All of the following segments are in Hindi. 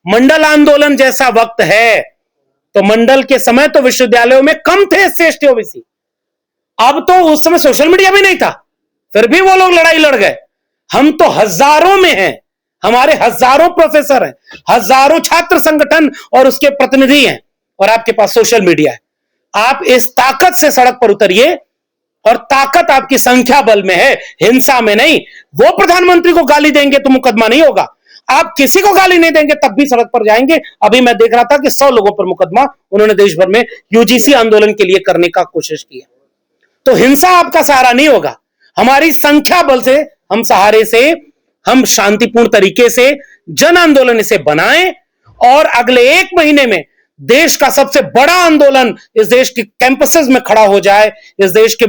मंडल आंदोलन जैसा वक्त है तो मंडल के समय तो विश्वविद्यालयों में कम थे एससी एसटी ओबीसी, अब तो उस समय सोशल मीडिया भी नहीं था, फिर भी वो लोग लड़ाई लड़ गए। हम तो हजारों में हैं, हमारे हजारों प्रोफेसर हैं, हजारों छात्र संगठन और उसके प्रतिनिधि हैं, और आपके पास सोशल मीडिया है। आप इस ताकत से सड़क पर उतरिए, और ताकत आपकी संख्या बल में है, हिंसा में नहीं। वो प्रधानमंत्री को गाली देंगे तो मुकदमा नहीं होगा, आप किसी को गाली नहीं देंगे तब भी सड़क पर जाएंगे। अभी मैं देख रहा था कि 100 लोगों पर मुकदमा उन्होंने देश भर में यूजीसी आंदोलन के लिए करने का कोशिश किया। तो हिंसा आपका सहारा नहीं होगा, हमारी संख्या बल से, हम सहारे से, हम शांतिपूर्ण तरीके से जन आंदोलन इसे बनाएं, और अगले 1 महीने में देश का सबसे बड़ा आंदोलन इस देश के कैंपसेस में खड़ा हो जाए, इस देश के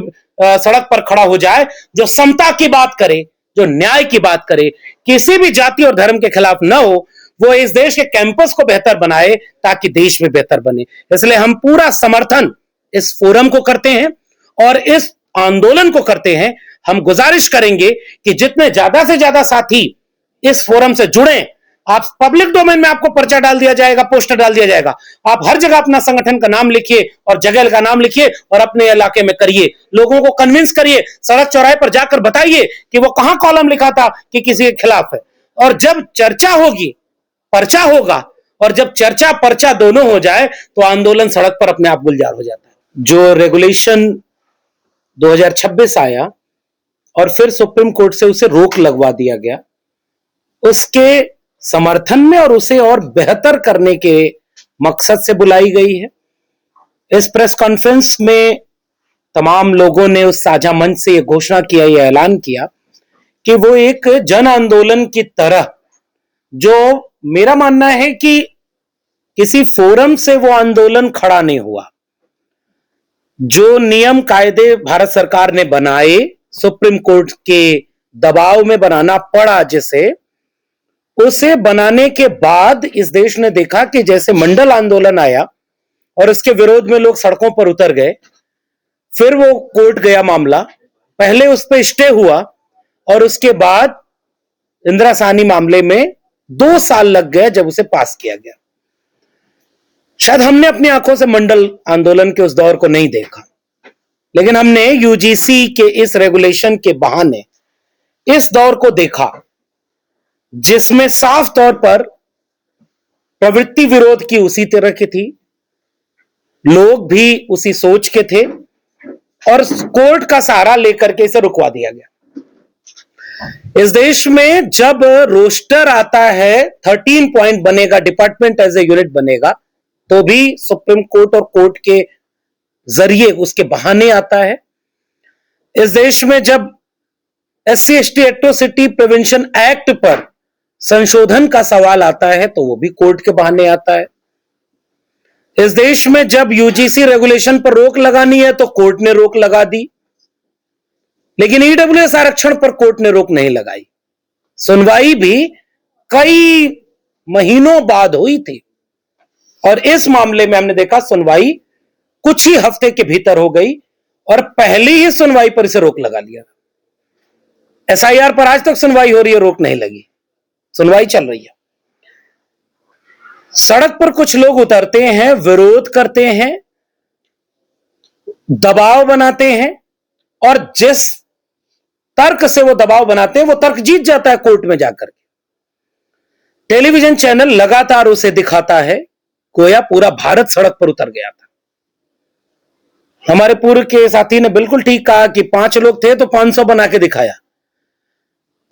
सड़क पर खड़ा हो जाए, जो समता की बात करे, जो न्याय की बात करे, किसी भी जाति और धर्म के खिलाफ न हो, वो इस देश के कैंपस को बेहतर बनाए ताकि देश में बेहतर बने। इसलिए हम पूरा समर्थन इस फोरम को करते हैं और इस आंदोलन को करते हैं। हम गुजारिश करेंगे कि जितने ज्यादा से ज्यादा साथी इस फोरम से जुड़ें, आप पब्लिक डोमेन में आपको पर्चा डाल दिया जाएगा, पोस्टर डाल दिया जाएगा, आप हर जगह अपना संगठन का नाम लिखिए और जगह का नाम लिखिए और अपने इलाके में करिए, लोगों को कन्विंस करिए, सड़क चौराहे पर जाकर बताइए कि वो कहां कॉलम लिखा था कि किसी के खिलाफ है। और जब चर्चा होगी, पर्चा होगा, और जब चर्चा पर्चा दोनों हो जाए तो आंदोलन सड़क पर अपने आप गुलजार हो जाता है। जो रेगुलेशन 2026 आया और फिर सुप्रीम कोर्ट से उसे रोक लगवा दिया गया, उसके समर्थन में और उसे और बेहतर करने के मकसद से बुलाई गई है। इस प्रेस कॉन्फ्रेंस में तमाम लोगों ने उस साझा मंच से यह घोषणा किया, यह ऐलान किया कि वो एक जन आंदोलन की तरह, जो मेरा मानना है कि किसी फोरम से वो आंदोलन खड़ा नहीं हुआ, जो नियम कायदे भारत सरकार ने बनाए, सुप्रीम कोर्ट के दबाव में बनाना पड़ा जिसे, उसे बनाने के बाद इस देश ने देखा कि जैसे मंडल आंदोलन आया और उसके विरोध में लोग सड़कों पर उतर गए, फिर वो कोर्ट गया मामला, पहले उस पर स्टे हुआ और उसके बाद इंदिरा साहनी मामले में 2 साल लग गए जब उसे पास किया गया। शायद हमने अपनी आंखों से मंडल आंदोलन के उस दौर को नहीं देखा, लेकिन हमने यूजीसी के इस रेगुलेशन के बहाने इस दौर को देखा जिसमें साफ तौर पर प्रवृत्ति विरोध की उसी तरह की थी, लोग भी उसी सोच के थे, और कोर्ट का सहारा लेकर के इसे रुकवा दिया गया। इस देश में जब रोस्टर आता है, 13 पॉइंट बनेगा, डिपार्टमेंट एज ए यूनिट बनेगा, तो भी सुप्रीम कोर्ट और कोर्ट के जरिए उसके बहाने आता है। इस देश में जब SC ST atrocity prevention act पर संशोधन का सवाल आता है तो वो भी कोर्ट के बहाने आता है। इस देश में जब यूजीसी रेगुलेशन पर रोक लगानी है तो कोर्ट ने रोक लगा दी, लेकिन ईडब्ल्यूएस आरक्षण पर कोर्ट ने रोक नहीं लगाई। सुनवाई भी कई महीनों बाद हुई थी, और इस मामले में हमने देखा सुनवाई कुछ ही हफ्ते के भीतर हो गई और पहली ही सुनवाई पर इसे रोक लगा लिया। एसआईआर पर आज तक सुनवाई हो रही है, रोक नहीं लगी, सुनवाई चल रही है। सड़क पर कुछ लोग उतरते हैं, विरोध करते हैं, दबाव बनाते हैं, और जिस तर्क से वो दबाव बनाते हैं वो तर्क जीत जाता है कोर्ट में जाकर के। टेलीविजन चैनल लगातार उसे दिखाता है गोया पूरा भारत सड़क पर उतर गया था। हमारे पूर्व के साथी ने बिल्कुल ठीक कहा कि 5 लोग थे तो 500 बना के दिखाया,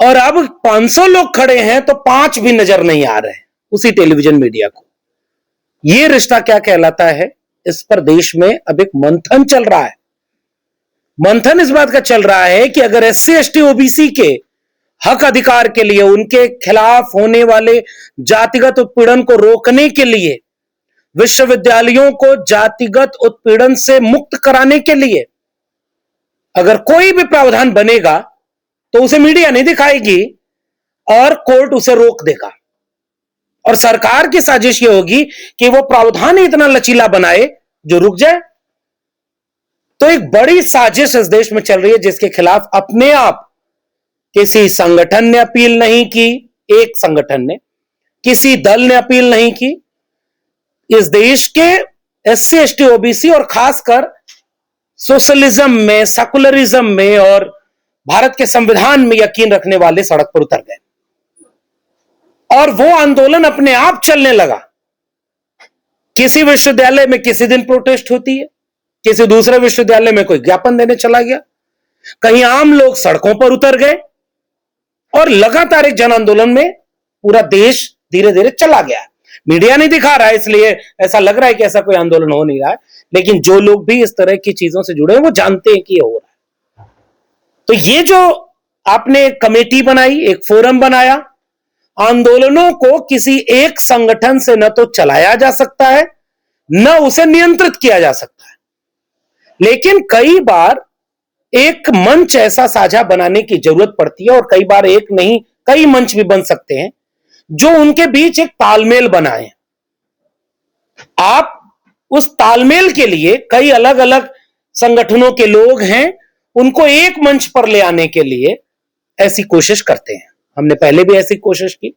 और अब 500 लोग खड़े हैं तो 5 भी नजर नहीं आ रहे उसी टेलीविजन मीडिया को। यह रिश्ता क्या कहलाता है, इस पर देश में अब एक मंथन चल रहा है। मंथन इस बात का चल रहा है कि अगर एससी एसटी ओबीसी के हक अधिकार के लिए, उनके खिलाफ होने वाले जातिगत उत्पीड़न को रोकने के लिए, विश्वविद्यालयों को जातिगत उत्पीड़न से मुक्त कराने के लिए अगर कोई भी प्रावधान बनेगा तो उसे मीडिया नहीं दिखाएगी और कोर्ट उसे रोक देगा। और सरकार की साजिश यह होगी कि वो प्रावधान इतना लचीला बनाए जो रुक जाए। तो एक बड़ी साजिश इस देश में चल रही है जिसके खिलाफ अपने आप किसी संगठन ने अपील नहीं की, एक संगठन ने, किसी दल ने अपील नहीं की। इस देश के एससी एसटी ओबीसी और खासकर सोशलिज्म में, सेकुलरिज्म में और भारत के संविधान में यकीन रखने वाले सड़क पर उतर गए और वो आंदोलन अपने आप चलने लगा। किसी विश्वविद्यालय में किसी दिन प्रोटेस्ट होती है, किसी दूसरे विश्वविद्यालय में कोई ज्ञापन देने चला गया, कहीं आम लोग सड़कों पर उतर गए और लगातार एक जन आंदोलन में पूरा देश धीरे धीरे चला गया। मीडिया नहीं दिखा रहा है इसलिए ऐसा लग रहा है कि ऐसा कोई आंदोलन हो नहीं रहा है, लेकिन जो लोग भी इस तरह की चीजों से जुड़े हैं वो जानते हैं कि ये हो रहा है। तो ये जो आपने कमेटी बनाई, एक फोरम बनाया, आंदोलनों को किसी एक संगठन से न तो चलाया जा सकता है न उसे नियंत्रित किया जा सकता है, लेकिन कई बार एक मंच ऐसा साझा बनाने की जरूरत पड़ती है और कई बार एक नहीं कई मंच भी बन सकते हैं जो उनके बीच एक तालमेल बनाए। आप उस तालमेल के लिए कई अलग अलग संगठनों के लोग हैं, उनको एक मंच पर ले आने के लिए ऐसी कोशिश करते हैं। हमने पहले भी ऐसी कोशिश की,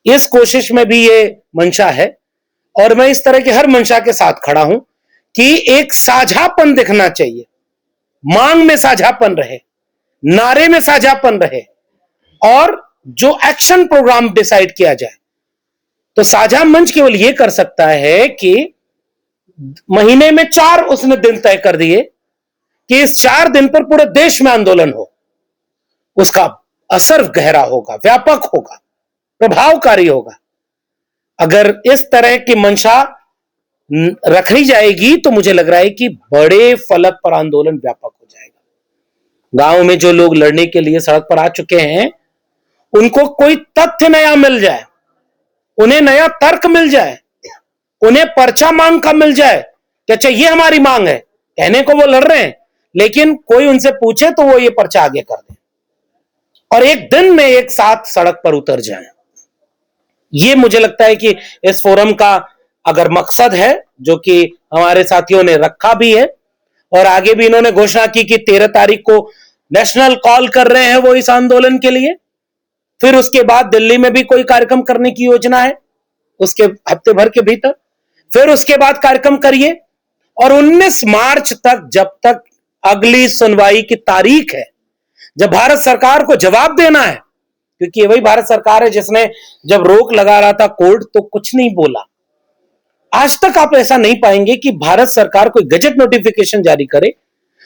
इस कोशिश में भी ये मंशा है और मैं इस तरह के हर मंशा के साथ खड़ा हूं कि एक साझापन दिखना चाहिए, मांग में साझापन रहे, नारे में साझापन रहे और जो एक्शन प्रोग्राम डिसाइड किया जाए। तो साझा मंच केवल यह कर सकता है कि महीने में 4 उसने दिन तय कर दिए कि इस 4 दिन पर पूरे देश में आंदोलन हो, उसका असर गहरा होगा, व्यापक होगा, प्रभावकारी होगा। अगर इस तरह की मंशा रखी जाएगी तो मुझे लग रहा है कि बड़े फलक पर आंदोलन व्यापक हो जाएगा। गांव में जो लोग लड़ने के लिए सड़क पर आ चुके हैं उनको कोई तथ्य नया मिल जाए, उन्हें नया तर्क मिल जाए, उन्हें पर्चा मांग का मिल जाए कि अच्छा ये हमारी मांग है, कहने को वो लड़ रहे हैं लेकिन कोई उनसे पूछे तो वो ये पर्चा आगे कर दे और एक दिन में एक साथ सड़क पर उतर जाए। ये मुझे लगता है कि इस फोरम का अगर मकसद है, जो कि हमारे साथियों ने रखा भी है और आगे भी इन्होंने घोषणा की कि 13 तारीख को नेशनल कॉल कर रहे हैं वो इस आंदोलन के लिए, फिर उसके बाद दिल्ली में भी कोई कार्यक्रम करने की योजना है उसके हफ्ते भर के भीतर, फिर उसके बाद कार्यक्रम करिए और 19 मार्च तक, जब तक अगली सुनवाई की तारीख है, जब भारत सरकार को जवाब देना है, क्योंकि ये वही भारत सरकार है जिसने जब रोक लगा रहा था कोर्ट तो कुछ नहीं बोला। आज तक आप ऐसा नहीं पाएंगे कि भारत सरकार कोई गजट नोटिफिकेशन जारी करे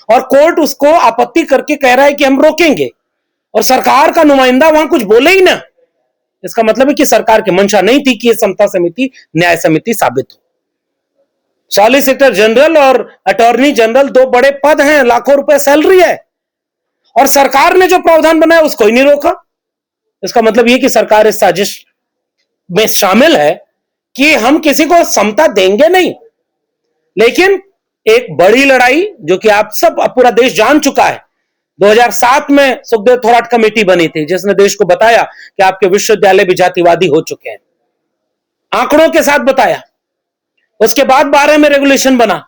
और कोर्ट उसको आपत्ति करके कह रहा है कि हम रोकेंगे और सरकार का नुमाइंदा वहां कुछ बोले ही ना। इसका मतलब है कि सरकार की मंशा नहीं थी कि यह समता समिति न्याय समिति साबित हो। सॉलिसिटर जनरल और अटॉर्नी जनरल 2 बड़े पद हैं, लाखों रुपए सैलरी है और सरकार ने जो प्रावधान बनाया उसको ही नहीं रोका। इसका मतलब यह कि सरकार इस साजिश में शामिल है कि हम किसी को समता देंगे नहीं। लेकिन एक बड़ी लड़ाई जो कि आप सब पूरा देश जान चुका है, 2007 में सुखदेव थोराट कमेटी बनी थी जिसने देश को बताया कि आपके विश्वविद्यालय भी जातिवादी हो चुके हैं, आंकड़ों के साथ बताया। उसके बाद 12 में रेगुलेशन बना,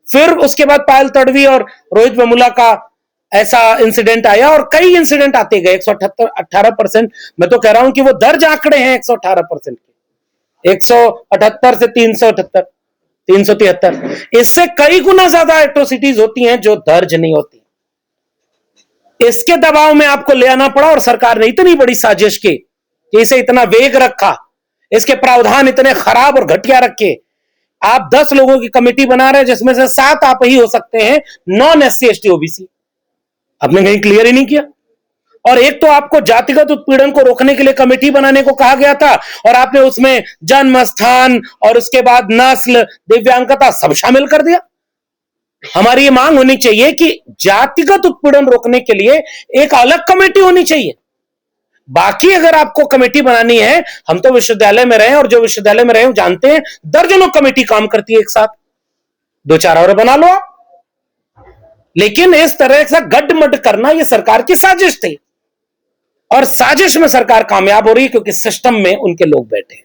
फिर उसके बाद पायल तड़वी और रोहित वेमुला का ऐसा इंसिडेंट आया और कई इंसिडेंट आते गए। 118% मैं तो कह रहा हूं कि वो दर्ज आंकड़े हैं 118% के, 178 से 378, 373, इससे कई गुना ज्यादा एट्रोसिटीज होती हैं जो दर्ज नहीं होती। इसके दबाव में आपको ले आना पड़ा और सरकार ने इतनी बड़ी साजिश की कि इसे इतना वेग रखा, इसके प्रावधान इतने खराब और घटिया रखे। आप 10 लोगों की कमेटी बना रहे हैं जिसमें से 7 आप ही हो सकते हैं नॉन एससी एसटी ओबीसी। आपने कहीं क्लियर ही नहीं किया। और एक तो आपको जातिगत उत्पीड़न को रोकने के लिए कमेटी बनाने को कहा गया था और आपने उसमें जन्म स्थान और उसके बाद नस्ल, दिव्यांगता सब शामिल कर दिया। हमारी ये मांग होनी चाहिए कि जातिगत उत्पीड़न रोकने के लिए एक अलग कमेटी होनी चाहिए। बाकी अगर आपको कमेटी बनानी है, हम तो विश्वविद्यालय में रहे और जो विश्वविद्यालय में रहे जानते हैं दर्जनों कमेटी काम करती है एक साथ, 2-4 और बना लो आप। लेकिन इस तरह से गड्ढमड करना यह सरकार की साजिश थी और साजिश में सरकार कामयाब हो रही है क्योंकि सिस्टम में उनके लोग बैठे हैं।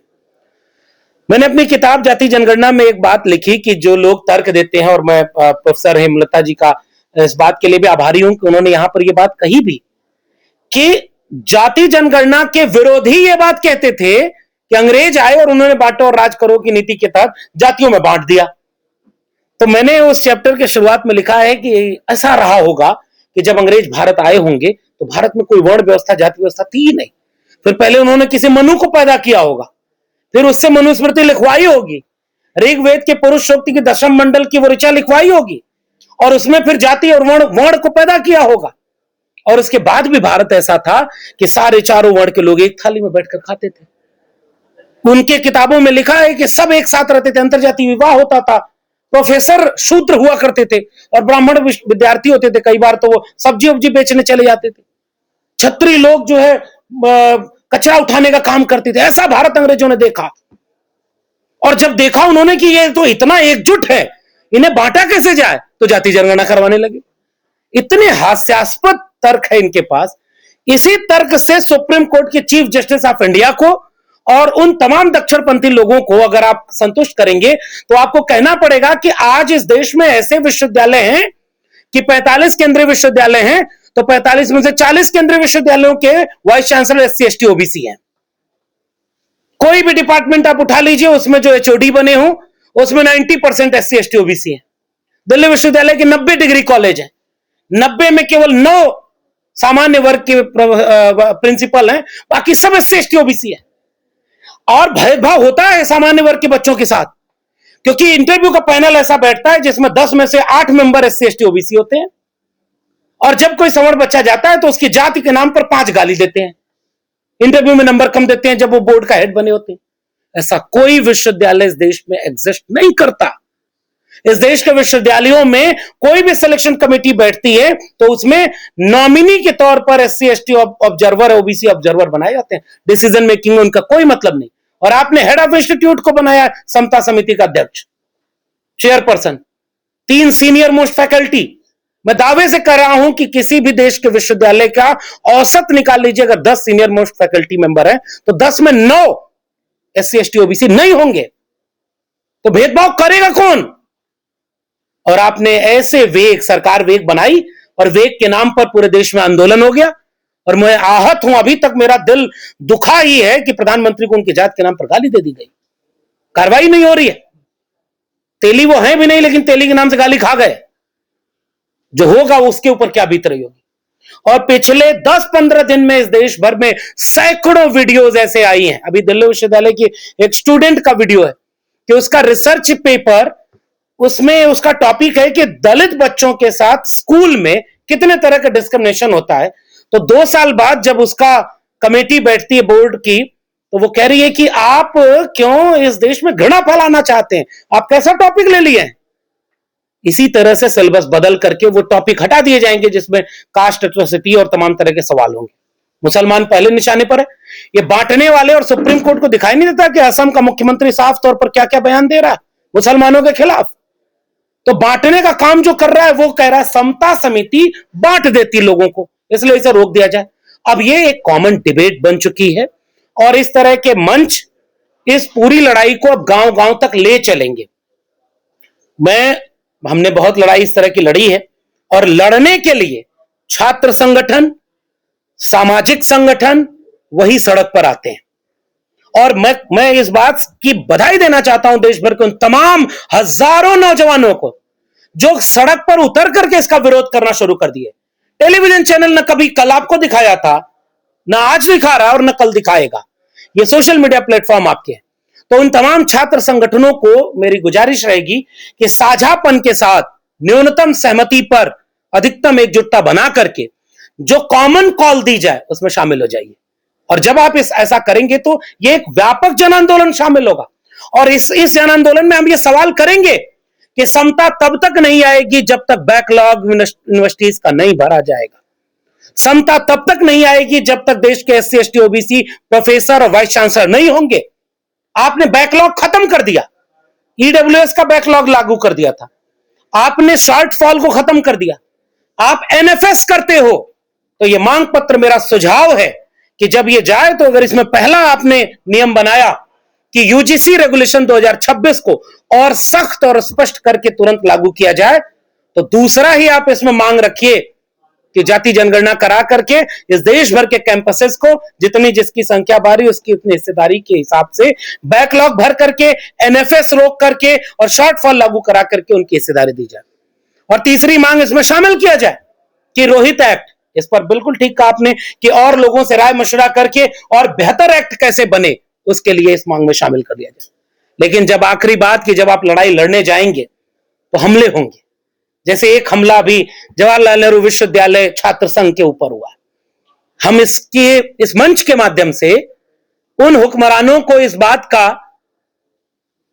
मैंने अपनी किताब जाति जनगणना में एक बात लिखी कि जो लोग तर्क देते हैं, और मैं प्रोफेसर हेमलता जी का इस बात के लिए भी आभारी हूं कि उन्होंने यहां पर यह बात कही भी कि जाति जनगणना के विरोधी ये बात कहते थे कि अंग्रेज आए और उन्होंने बांटो और राज करो की नीति के तहत जातियों में बांट दिया। तो मैंने उस चैप्टर के शुरुआत में लिखा है कि ऐसा रहा होगा कि जब अंग्रेज भारत आए होंगे तो भारत में कोई वर्ण व्यवस्था, जाति व्यवस्था थी ही नहीं। फिर पहले उन्होंने किसी मनु को पैदा किया होगा, फिर उससे मनुस्मृति लिखवाई होगी, ऋग्वेद के पुरुष सूक्त की दशम मंडल की वो ऋचा लिखवाई होगी, और उसमें फिर जाति और वर्ण को पैदा किया होगा। और उसके बाद भी भारत ऐसा था कि सारे चारों वर्ण के लोग एक थाली में बैठकर खाते थे। उनके किताबों में लिखा है कि सब एक साथ रहते थे, अंतरजातीय विवाह होता था, प्रोफेसर शूद्र हुआ करते थे और ब्राह्मण विद्यार्थी होते थे। कई बार तो वो सब्जी वब्जी बेचने चले जाते थे। छत्री लोग जो है कचरा उठाने का काम करते थे। ऐसा भारत अंग्रेजों ने देखा, और जब देखा उन्होंने कि ये तो इतना एकजुट है, इन्हें बांटा कैसे जाए, तो जाति जनगणना करवाने लगे। इतने हास्यास्पद तर्क है इनके पास। इसी तर्क से सुप्रीम कोर्ट के चीफ जस्टिस ऑफ इंडिया को और उन तमाम दक्षिणपंथी लोगों को अगर आप संतुष्ट करेंगे तो आपको कहना पड़ेगा कि आज इस देश में ऐसे विश्वविद्यालय हैं कि 45 केंद्रीय विश्वविद्यालय हैं, तो 45 में से 40 केंद्रीय विश्वविद्यालयों के vice chancellor SC ST OBC हैं। कोई भी डिपार्टमेंट आप उठा लीजिए, उसमें जो HOD बने हो उसमें 90% SC ST OBC है। दिल्ली विश्वविद्यालय के 90 डिग्री कॉलेज है, 90 में केवल 9 सामान्य वर्ग के प्रिंसिपल हैं, बाकी सब SC ST OBC है। और भेदभाव होता है सामान्य वर्ग के बच्चों के साथ, क्योंकि इंटरव्यू का पैनल ऐसा बैठता है जिसमें 10 में से 8 मेंबर SC ST OBC होते हैं, और जब कोई सवर्ण बच्चा जाता है तो उसकी जाति के नाम पर 5 गाली देते हैं, इंटरव्यू में नंबर कम देते हैं जब वो बोर्ड का हेड बने होते हैं। ऐसा कोई विश्वविद्यालय इस देश में एग्जिस्ट नहीं करता। इस देश के विश्वविद्यालयों में कोई भी सिलेक्शन कमेटी बैठती है तो उसमें नॉमिनी के तौर पर SC ST observer, OBC observer बनाए जाते हैं। डिसीजन मेकिंग में उनका कोई मतलब नहीं। और आपने हेड ऑफ इंस्टीट्यूट को बनाया समता समिति का अध्यक्ष, चेयरपर्सन, 3 सीनियर मोस्ट फैकल्टी। मैं दावे से कह रहा हूं कि किसी भी देश के विश्वविद्यालय का औसत निकाल लीजिए, अगर 10 सीनियर मोस्ट फैकल्टी मेंबर है तो 10 में 9 SC ST OBC नहीं होंगे, तो भेदभाव करेगा कौन? और आपने ऐसे वेग, सरकार वेग बनाई और वेग के नाम पर पूरे देश में आंदोलन हो गया। और मैं आहत हूं, अभी तक मेरा दिल दुखा ही है कि प्रधानमंत्री को उनकी जात के नाम पर गाली दे दी गई, कार्रवाई नहीं हो रही है। तेली वो हैं भी नहीं, लेकिन तेली के नाम से गाली खा गए। जो होगा उसके ऊपर क्या बीत रही होगी। और पिछले 10-15 दिन में इस देश भर में सैकड़ों वीडियोज ऐसे आई हैं। अभी दिल्ली विश्वविद्यालय की एक स्टूडेंट का वीडियो है कि उसका रिसर्च पेपर, उसमें उसका टॉपिक है कि दलित बच्चों के साथ स्कूल में कितने तरह का डिस्क्रिमिनेशन होता है। तो 2 साल बाद जब उसका कमेटी बैठती है बोर्ड की, तो वो कह रही है कि आप क्यों इस देश में घृणा फैलाना चाहते हैं, आप कैसा टॉपिक ले लिए हैं। इसी तरह से सिलेबस बदल करके वो टॉपिक हटा दिए जाएंगे जिसमें कास्ट एट्रोसिटी और तमाम तरह के सवाल होंगे। मुसलमान पहले निशाने पर है। ये बांटने वाले और सुप्रीम कोर्ट को दिखाई नहीं देता कि असम का मुख्यमंत्री साफ तौर पर क्या क्या बयान दे रहा है मुसलमानों के खिलाफ। तो बांटने का काम जो कर रहा है वो कह रहा है समता समिति बांट देती लोगों को, इसलिए इसे रोक दिया जाए। अब ये एक कॉमन डिबेट बन चुकी है और इस तरह के मंच इस पूरी लड़ाई को अब गांव-गांव तक ले चलेंगे। हमने बहुत लड़ाई इस तरह की लड़ी है, और लड़ने के लिए छात्र संगठन, सामाजिक संगठन वही सड़क पर आते हैं। और मैं इस बात की बधाई देना चाहता हूं देश भर के उन तमाम हजारों नौजवानों को जो सड़क पर उतर करके इसका विरोध करना शुरू कर दिए। टेलीविजन चैनल न कभी कल आपको दिखाया था, न आज दिखा रहा और न कल दिखाएगा। ये सोशल मीडिया प्लेटफॉर्म आपके हैं। तो उन तमाम छात्र संगठनों को मेरी गुजारिश रहेगी कि साझापन के साथ न्यूनतम सहमति पर अधिकतम एकजुटता बना करके जो कॉमन कॉल दी जाए उसमें शामिल हो जाइए। और जब आप ऐसा करेंगे तो ये एक व्यापक जन आंदोलन शामिल होगा। और इस जन आंदोलन में हम ये सवाल करेंगे कि समता तब तक नहीं आएगी जब तक बैकलॉग यूनिवर्सिटीज का नहीं भरा जाएगा। समता तब तक नहीं आएगी जब तक देश के SC ST OBC प्रोफेसर और वाइस चांसलर नहीं होंगे। आपने बैकलॉग खत्म कर दिया, EWS का बैकलॉग लागू कर दिया था, आपने शॉर्टफॉल को खत्म कर दिया, आप NFS करते हो। तो ये मांग पत्र मेरा सुझाव है कि जब ये जाए तो अगर इसमें पहला आपने नियम बनाया कि UGC रेगुलेशन 2026 को और सख्त और स्पष्ट करके तुरंत लागू किया जाए, तो दूसरा ही आप इसमें मांग रखिए कि जाति जनगणना करा करके इस देश भर के कैंपसेस को जितनी जिसकी संख्या बारी उसकी उतनी हिस्सेदारी के हिसाब से बैकलॉग भर करके, एनएफएस रोक करके और शॉर्टफॉल लागू करा करके उनकी हिस्सेदारी दी जाए। और तीसरी मांग इसमें शामिल किया जाए कि रोहित एक्ट, इस पर बिल्कुल ठीक कहा आपने कि और लोगों से राय मशवरा करके और बेहतर एक्ट कैसे बने उसके लिए इस मांग में शामिल कर दिया जाए। लेकिन जब आखिरी बात कि जब आप लड़ाई लड़ने जाएंगे तो हमले होंगे, जैसे एक हमला भी जवाहरलाल नेहरू विश्वविद्यालय छात्र संघ के ऊपर हुआ। हम इस मंच के माध्यम से उन हुक्मरानों को इस बात का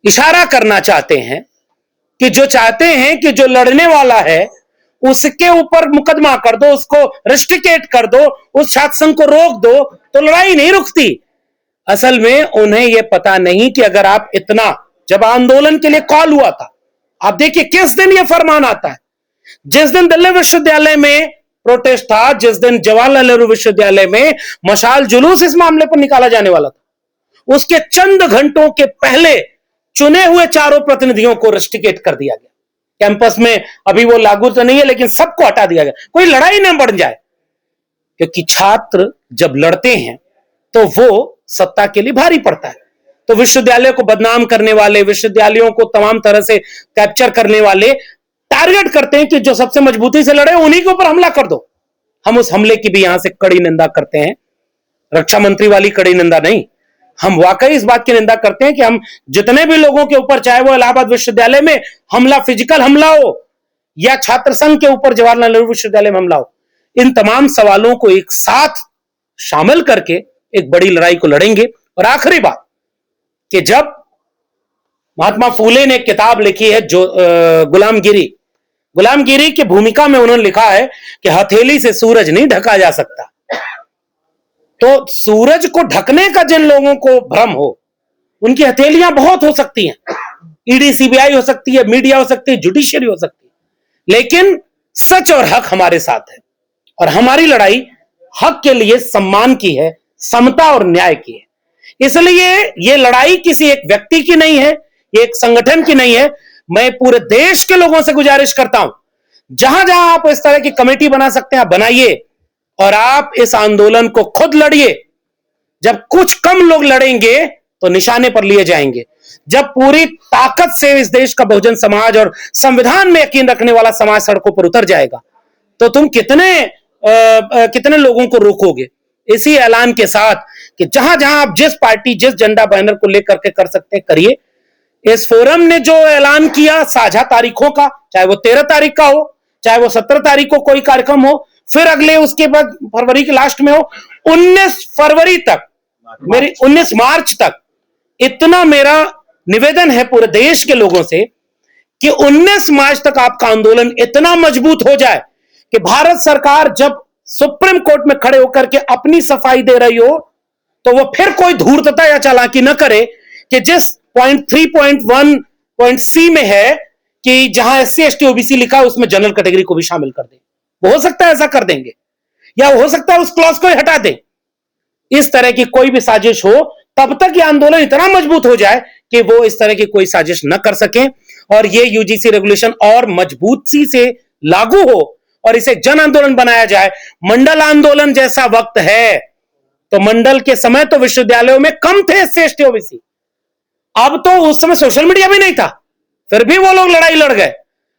इशारा करना चाहते हैं कि जो चाहते हैं कि जो लड़ने वाला है उसके ऊपर मुकदमा कर दो, उसको रेस्ट्रिकेट कर दो, उस छात्र संघ को रोक दो, तो लड़ाई नहीं रुकती। असल में उन्हें यह पता नहीं कि अगर आप इतना, जब आंदोलन के लिए कॉल हुआ था, आप देखिए किस दिन यह फरमान आता है, जिस दिन दिल्ली विश्वविद्यालय में प्रोटेस्ट था, जिस दिन जवाहरलाल नेहरू विश्वविद्यालय में मशाल जुलूस इस मामले पर निकाला जाने वाला था, उसके चंद घंटों के पहले चुने हुए 4 प्रतिनिधियों को रेस्ट्रिकेट कर दिया गया कैंपस में। अभी वो लागू तो नहीं है लेकिन सबको हटा दिया गया, कोई लड़ाई न बढ़ जाए, क्योंकि छात्र जब लड़ते हैं तो वो सत्ता के लिए भारी पड़ता है। तो विश्वविद्यालय को बदनाम करने वाले, विश्वविद्यालयों को तमाम तरह से कैप्चर करने वाले टारगेट करते हैं कि जो सबसे मजबूती से लड़े उन्हीं के ऊपर हमला कर दो। हम उस हमले की भी यहां से कड़ी निंदा करते हैं, रक्षा मंत्री वाली कड़ी निंदा नहीं। हम वाकई इस बात की निंदा करते हैं कि हम जितने भी लोगों के ऊपर, चाहे वो इलाहाबाद विश्वविद्यालय में हमला, फिजिकल हमला हो या छात्र संघ के ऊपर जवाहरलाल नेहरू विश्वविद्यालय में हमला हो, इन तमाम सवालों को एक साथ शामिल करके एक बड़ी लड़ाई को लड़ेंगे। और आखिरी बात कि जब महात्मा फूले ने एक किताब लिखी है जो गुलामगिरी की भूमिका में उन्होंने लिखा है कि हथेली से सूरज नहीं ढका जा सकता। तो सूरज को ढकने का जिन लोगों को भ्रम हो, उनकी हथेलियां बहुत हो सकती हैं, ईडी सीबीआई हो सकती है, मीडिया हो सकती है, जुडिशरी हो सकती है, लेकिन सच और हक हमारे साथ है। और हमारी लड़ाई हक के लिए, सम्मान की है, समता और न्याय की है। इसलिए ये लड़ाई किसी एक व्यक्ति की नहीं है, ये एक संगठन की नहीं है। मैं पूरे देश के लोगों से गुजारिश करता हूं, जहां जहां आप इस तरह की कमेटी बना सकते हैं आप बनाइए और आप इस आंदोलन को खुद लड़िए। जब कुछ कम लोग लड़ेंगे तो निशाने पर लिए जाएंगे। जब पूरी ताकत से इस देश का बहुजन समाज और संविधान में यकीन रखने वाला समाज सड़कों पर उतर जाएगा तो तुम कितने लोगों को रोकोगे। इसी ऐलान के साथ कि जहां जहां आप जिस पार्टी, जिस झंडा बैनर को लेकर के कर सकते हैं करिए। इस फोरम ने जो ऐलान किया साझा तारीखों का, चाहे वो 13 तारीख का हो, चाहे वो 17 तारीख को कोई कार्यक्रम हो, फिर अगले उसके बाद फरवरी के लास्ट में हो, 19 फरवरी तक, मेरी 19 मार्च तक, इतना मेरा निवेदन है पूरे देश के लोगों से कि 19 मार्च तक आपका आंदोलन इतना मजबूत हो जाए कि भारत सरकार जब सुप्रीम कोर्ट में खड़े होकर के अपनी सफाई दे रही हो तो वो फिर कोई धूर्तता या चालाकी न करे कि जिस पॉइंट 3.1 में है कि जहां SC ST OBC लिखा है उसमें जनरल कैटेगरी को भी शामिल कर दे। वो हो सकता है ऐसा कर देंगे, या हो सकता है उस क्लॉज को हटा दें। इस तरह की कोई भी साजिश हो तब तक ये आंदोलन इतना मजबूत हो जाए कि वो इस तरह की कोई साजिश न कर सके और ये UGC रेगुलेशन और मजबूती से लागू हो और इसे जन आंदोलन बनाया जाए। मंडल आंदोलन जैसा वक्त है तो मंडल के समय तो विश्वविद्यालयों में कम थे SC ST OBC, अब तो उस समय सोशल मीडिया भी नहीं था, फिर भी वो लोग लड़ाई लड़ गए।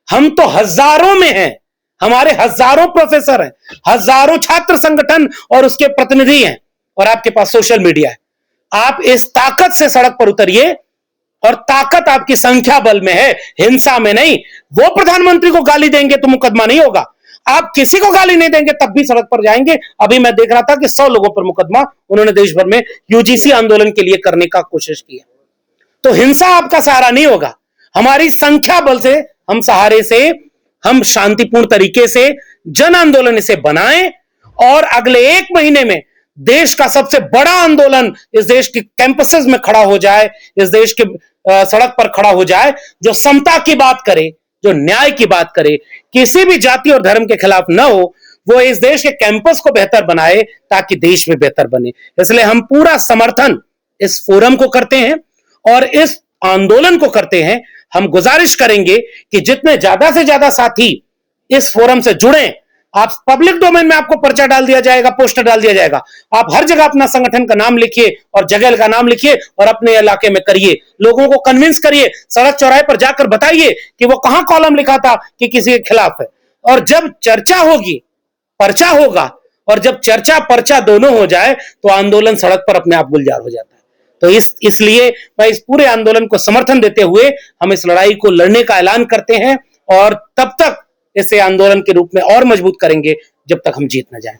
हम तो हजारों में हैं, हमारे हजारों प्रोफेसर हैं, हजारों छात्र संगठन और उसके प्रतिनिधि हैं, और आपके पास सोशल मीडिया है। आप इस ताकत से सड़क पर उतरिए, और ताकत आपकी संख्या बल में है, हिंसा में नहीं। वो प्रधानमंत्री को गाली देंगे तो मुकदमा नहीं होगा, आप किसी को गाली नहीं देंगे तब भी सड़क पर जाएंगे। अभी मैं देख रहा था कि 100 लोगों पर मुकदमा उन्होंने देश भर में UGC आंदोलन के लिए करने का कोशिश किया। तो हिंसा आपका सहारा नहीं होगा, हमारी संख्या बल से, हम सहारे से, हम शांतिपूर्ण तरीके से जन आंदोलन इसे बनाएं और अगले 1 महीने में देश का सबसे बड़ा आंदोलन इस देश के कैंपसेस में खड़ा हो जाए, इस देश के सड़क पर खड़ा हो जाए, जो समता की बात करे, जो न्याय की बात करे, किसी भी जाति और धर्म के खिलाफ न हो, वो इस देश के कैंपस को बेहतर बनाए ताकि देश में बेहतर बने। इसलिए हम पूरा समर्थन इस फोरम को करते हैं और इस आंदोलन को करते हैं। हम गुजारिश करेंगे कि जितने ज्यादा से ज्यादा साथी इस फोरम से जुड़ें, आप पब्लिक डोमेन में आपको पर्चा डाल दिया जाएगा, पोस्टर डाल दिया जाएगा। आप हर जगह अपना संगठन का नाम लिखिए और जगह का नाम लिखिए और अपने इलाके में करिए, लोगों को कन्विंस करिए, सड़क चौराहे पर जाकर बताइए कि वो कहां कॉलम लिखा था कि किसी के खिलाफ है। और जब चर्चा होगी, पर्चा होगा, और जब चर्चा पर्चा दोनों हो जाए तो आंदोलन सड़क पर अपने आप गुलजार हो जाता है। तो इसलिए मैं इस पूरे आंदोलन को समर्थन देते हुए हम इस लड़ाई को लड़ने का ऐलान करते हैं और तब तक इसे आंदोलन के रूप में और मजबूत करेंगे जब तक हम जीत न जाएं।